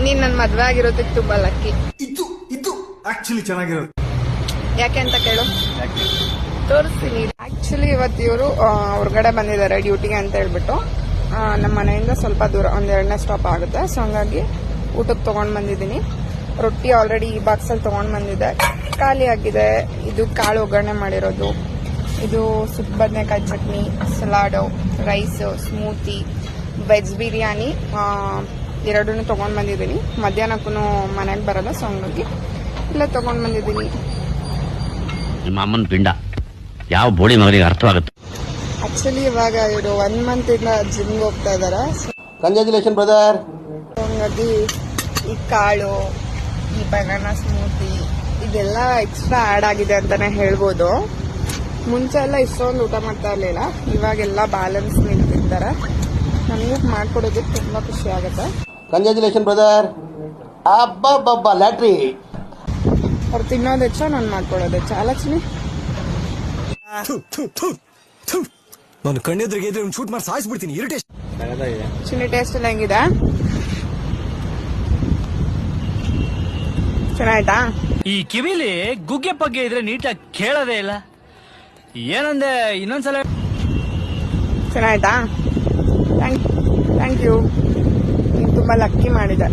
ನೀನ್ ನನ್ ಮದ್ವೆ ಆಗಿರೋದಕ್ಕೆ ತುಂಬಾ ಲಕ್ಕಿ. ಇದು ಆಕ್ಚುಲಿ ಚೆನ್ನಾಗಿರೋದು. ಯಾಕೆ ಅಂತ ಕೇಳು, ತೋರಿಸ್ತೀನಿ. ಆಕ್ಚುಲಿ ಇವತ್ತು ಇವರು ಹೊರಗಡೆ ಬಂದಿದ್ದಾರೆ ಡ್ಯೂಟಿಗೆ ಅಂತ ಹೇಳ್ಬಿಟ್ಟು. ನಮ್ಮ ಮನೆಯಿಂದ ಸ್ವಲ್ಪ ದೂರ, ಒಂದ್ 2ನೇ ಸ್ಟಾಪ್ ಆಗುತ್ತೆ. ಸೊ ಹಂಗಾಗಿ ಊಟಕ್ಕೆ ತಗೊಂಡ್ ಬಂದಿದ್ದೀನಿ. ರೊಟ್ಟಿ ಆಲ್ರೆಡಿ ಈ ಬಾಕ್ಸ್ ಅಲ್ಲಿ ತಗೊಂಡ್ ಬಂದಿದ್ದೆ, ಖಾಲಿ ಆಗಿದೆ. ಇದು ಕಾಳು ಒಗ್ಗರಣೆ ಮಾಡಿರೋದು, ಇದು ಸುಕ್ಕ ಬದನೆಕಾಯಿ chutney, salad, rice, smoothie, veg biryani ಎರಡನ್ನೂ ತಗೊಂಡ್ ಬಂದಿದ್ದೀನಿ. ಮಧ್ಯಾಹ್ನಕ್ಕೂ ಮನೆಗೆ ಬರಲ್ಲ, ಸೊ ಹಂಗಾಗಿ ಇಲ್ಲ ತಗೊಂಡ್ ಬಂದಿದ್ದೀನಿ. ನಿಮ್ಮ ಅಮ್ಮನ ಪಿಂಡ ಯಾವ ಬೋಡಿ ಮಗನಿಗೆ ಅರ್ಥವಾಗುತ್ತೆ. ಆಕ್ಚುಲಿ ಇವಾಗ ಇವರು 1 ಮಂತ್ ಇಂದ ಜಿಮ್ಗೆ ಹೋಗ್ತಾ ಇದಾರೆ. Congratulation brother. ಹಂಗಾಗಿ ಈ ಕಾಳು, ಈ ಬನಾನಾ ಸ್ಮೂತಿ ಇದೆಲ್ಲ ಎಕ್ಸ್ಟ್ರಾ ಆಡ್ ಆಗಿದೆ ಅಂತಾನೆ ಹೇಳ್ಬೋದು. ಮುಂಚೆ ಎಲ್ಲ ಇಷ್ಟೊಂದು ಊಟ ಮಾಡ್ತಾ ಇರ್ಲಿಲ್ಲ, ಇವಾಗೆಲ್ಲ ಬ್ಯಾಲೆನ್ಸ್ ಮೀಲ್ ತಿಂತಾರೆ. ನನಗೂ ಮಾಡ್ಕೊಡೋದಕ್ಕೆ ತುಂಬಾ ಖುಷಿ ಆಗುತ್ತೆ. Congratulation brother. ಅಬ್ಬಬ್ಬಬ್ಬ ಲ್ಯಾಟ್ರಿ. ಅವ್ರು ತಿನ್ನೋದು ಹೆಚ್ಚು, ನಾನು ಮಾಡ್ಕೊಡೋದು ಹೆಚ್ಚು. ಲಕ್ಷ್ಮಿ ನಾನು ಕಣ್ಣೆದ್ರಿಗೆ ಇದ್ರೆ ಶೂಟ್ ಮಾಡಿ ಸಾಯಿಸ್ಬಿಡ್ತೀನಿ. ಚಿಲ್ಲಿ ಟೇಸ್ಟ್ ಎಲ್ಲ ಹೆಂಗಿದೆ? ಚೆನ್ನಾಯ್ತಾ? ಈ ಕಿವಿಲಿ ಗುಗ್ಗೆ ಪಗ್ಗೆ ಇದ್ರೆ ನೀಟಾಗಿ ಕೇಳೋದೇ ಇಲ್ಲ. ಏನಂದೆ ಇನ್ನೊಂದ್ಸಲ. ಚೆನ್ನಾಯ್ತಾ? Thank you. ನೀನು ತುಂಬಾ ಲಕ್ಕಿ ಮಾಡಿದೆ.